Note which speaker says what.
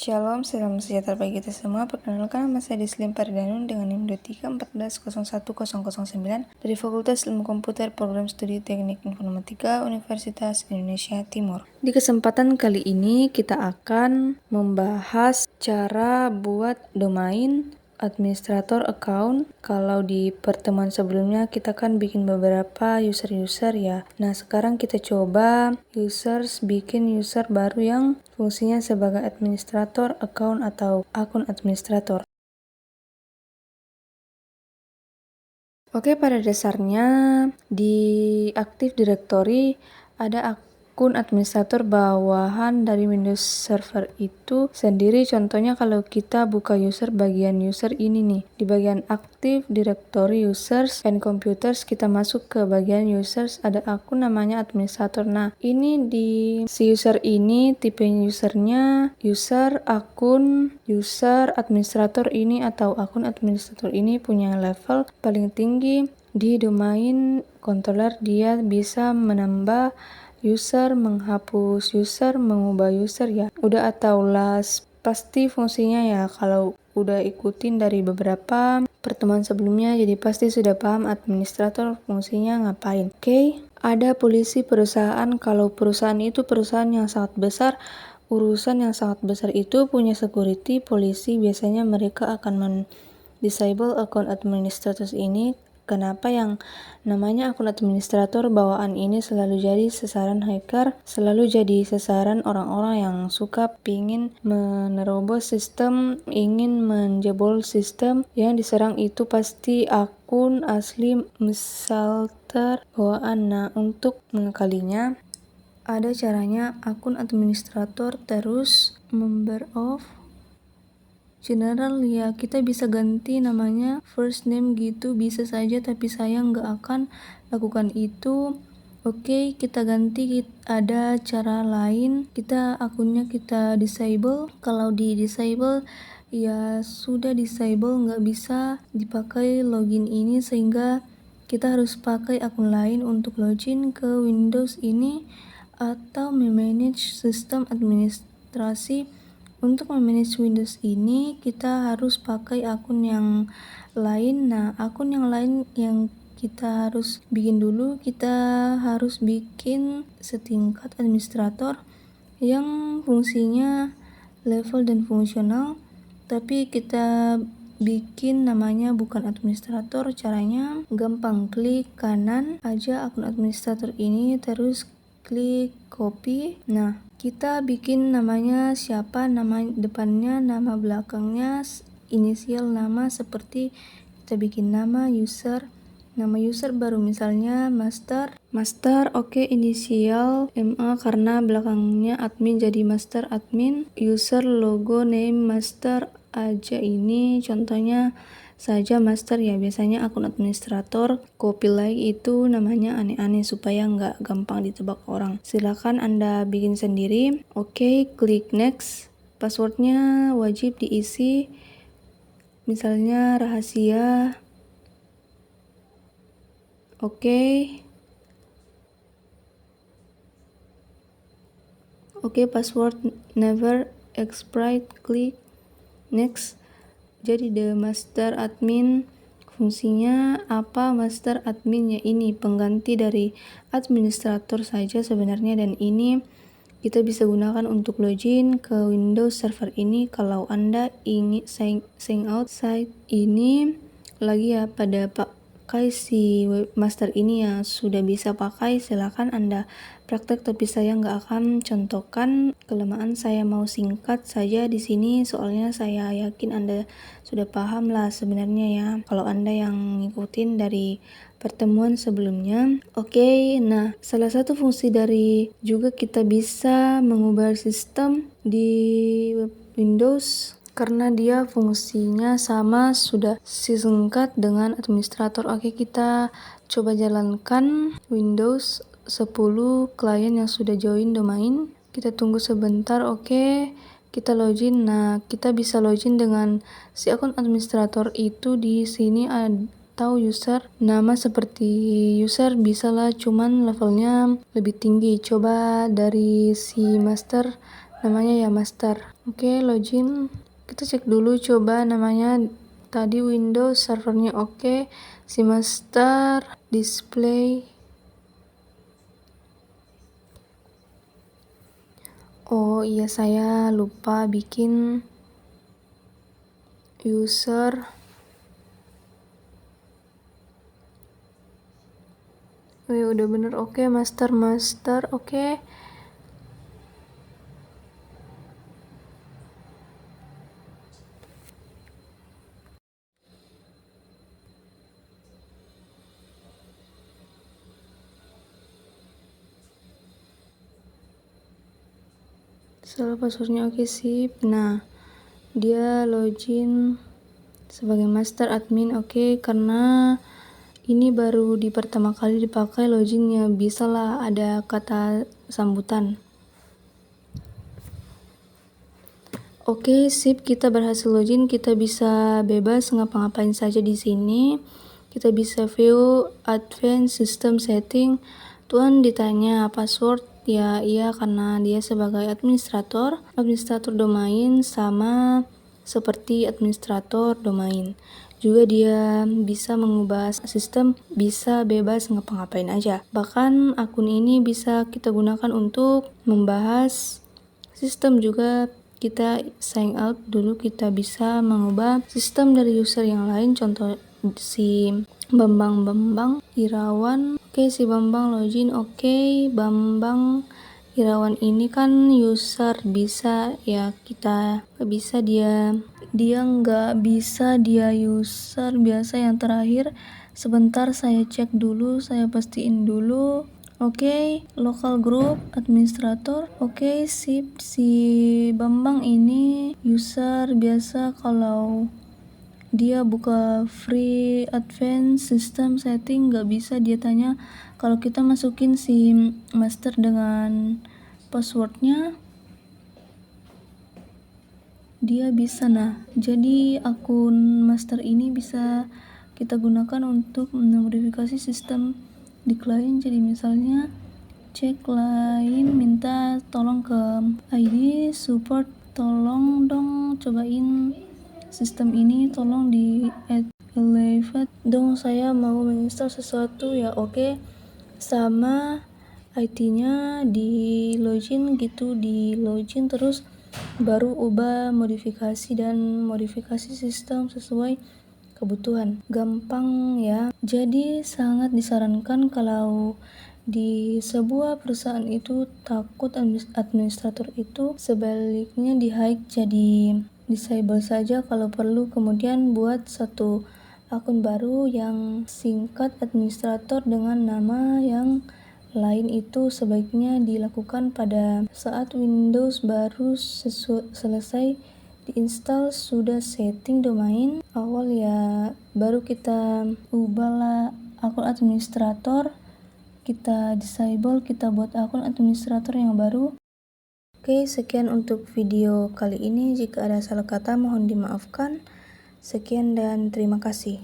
Speaker 1: Shalom, salam sejahtera bagi kita semua. Perkenalkan, nama saya Deslim Pardhanun dengan NIM 23140109 dari Fakultas Ilmu Komputer Program Studi Teknik Informatika Universitas Indonesia Timur. Di kesempatan kali ini kita akan membahas cara buat domain administrator account. Kalau di pertemuan sebelumnya kita kan bikin beberapa user ya. Nah, sekarang kita coba bikin user baru yang fungsinya sebagai administrator account atau akun administrator. Oke, pada dasarnya di Active Directory ada akun administrator bawahan dari Windows Server itu sendiri. Contohnya kalau kita buka bagian user ini nih, di bagian Active Directory Users and Computers kita masuk ke bagian users, ada akun namanya administrator. Nah, ini di si user ini tipe usernya akun user administrator ini atau akun administrator ini punya level paling tinggi di domain controller. Dia bisa menambah user, menghapus user, mengubah user ya. Udah atau las pasti fungsinya ya, kalau udah ikutin dari beberapa pertemuan sebelumnya jadi pasti sudah paham administrator fungsinya ngapain. Oke, ada polisi perusahaan. Kalau perusahaan itu perusahaan yang sangat besar, urusan yang sangat besar itu punya security, polisi biasanya mereka akan disable akun administrator ini. Kenapa yang namanya akun administrator bawaan ini selalu jadi sasaran hacker, selalu jadi sasaran orang-orang yang suka pingin menerobos sistem, ingin menjebol sistem. Yang diserang itu pasti akun asli misal bawaan. Nah, untuk mengakalinya ada caranya. Akun administrator terus member of general ya, kita bisa ganti namanya first name gitu, bisa saja, tapi saya nggak akan lakukan itu. Oke, kita ganti. Ada cara lain, akunnya kita disable. Kalau di disable ya sudah disable, nggak bisa dipakai login ini, sehingga kita harus pakai akun lain untuk login ke Windows ini atau memanage sistem administrasi. Untuk memanage Windows ini kita harus pakai akun yang lain. Nah, akun yang lain yang kita harus bikin dulu, kita harus bikin setingkat administrator yang fungsinya level dan fungsional, tapi kita bikin namanya bukan administrator. Caranya gampang, klik kanan aja akun administrator ini, terus klik copy. Nah, kita bikin namanya siapa, nama depannya, nama belakangnya, inisial nama, seperti kita bikin nama user baru misalnya master. Oke, inisial MA karena belakangnya admin jadi master admin. User logo name master aja, ini contohnya saja master ya. Biasanya akun administrator copy lagi itu namanya aneh-aneh supaya nggak gampang ditebak orang. Silakan Anda bikin sendiri. Oke, klik next. Passwordnya wajib diisi, misalnya rahasia. Oke, password never expired. Klik next. Jadi the master admin fungsinya apa? Master adminnya ini pengganti dari administrator saja sebenarnya, dan ini kita bisa gunakan untuk login ke Windows Server ini. Kalau Anda ingin sign out site ini lagi ya, pada pakai si webmaster ini ya sudah bisa pakai, silakan Anda praktek, tapi saya nggak akan contohkan kelemahan, saya mau singkat saja di sini soalnya saya yakin Anda sudah paham lah sebenarnya ya kalau Anda yang ngikutin dari pertemuan sebelumnya. Oke, nah salah satu fungsi dari juga kita bisa mengubah sistem di Windows karena dia fungsinya sama, sudah singkat dengan administrator. Oke, kita coba jalankan Windows 10 klien yang sudah join domain. Kita tunggu sebentar. Oke, kita login. Nah, kita bisa login dengan si akun administrator itu di sini atau user nama seperti user bisa lah, cuman levelnya lebih tinggi. Coba dari si master, namanya ya master. Oke, login. Kita cek dulu coba namanya tadi Windows servernya oke. Si master display. Oh iya, saya lupa bikin user. Oh ya, udah bener. Oke, master oke. Salah passwordnya oke, sip. Nah, dia login sebagai master admin oke, karena ini baru di pertama kali dipakai loginnya, bisalah ada kata sambutan. Oke, sip, kita berhasil login, kita bisa bebas ngapa-ngapain saja di sini. Kita bisa view advanced system setting. Tuan ditanya password, ya iya karena dia sebagai administrator domain sama seperti administrator domain. Juga dia bisa mengubah sistem, bisa bebas ngapa-ngapain aja. Bahkan akun ini bisa kita gunakan untuk membahas sistem juga. Kita sign out dulu, kita bisa mengubah sistem dari user yang lain, contoh si Bambang Irawan. Oke, si Bambang login oke. Bambang Irawan ini kan user, bisa ya kita bisa dia nggak bisa dia user biasa yang terakhir. Sebentar saya cek dulu, saya pastiin dulu. Oke, local group administrator. Oke, sip. Si Bambang ini user biasa, kalau dia buka free advanced system setting nggak bisa dia tanya. Kalau kita masukin si master dengan passwordnya, dia bisa. Nah, jadi akun master ini bisa kita gunakan untuk memodifikasi sistem di klien. Jadi misalnya cek klien minta tolong ke ID support, tolong dong cobain sistem ini, tolong di elevate dong, saya mau menginstal sesuatu ya. Oke, sama IT-nya di login gitu, di login terus baru ubah modifikasi dan modifikasi sistem sesuai kebutuhan. Gampang ya. Jadi sangat disarankan kalau di sebuah perusahaan itu takut administrator itu, sebaliknya di hide jadi disable saja kalau perlu. Kemudian buat satu akun baru yang singkat administrator dengan nama yang lain. Itu sebaiknya dilakukan pada saat Windows baru selesai diinstal, sudah setting domain awal ya, baru kita ubahlah akun administrator, kita disable, kita buat akun administrator yang baru. Oke, sekian untuk video kali ini. Jika ada salah kata mohon dimaafkan. Sekian dan terima kasih.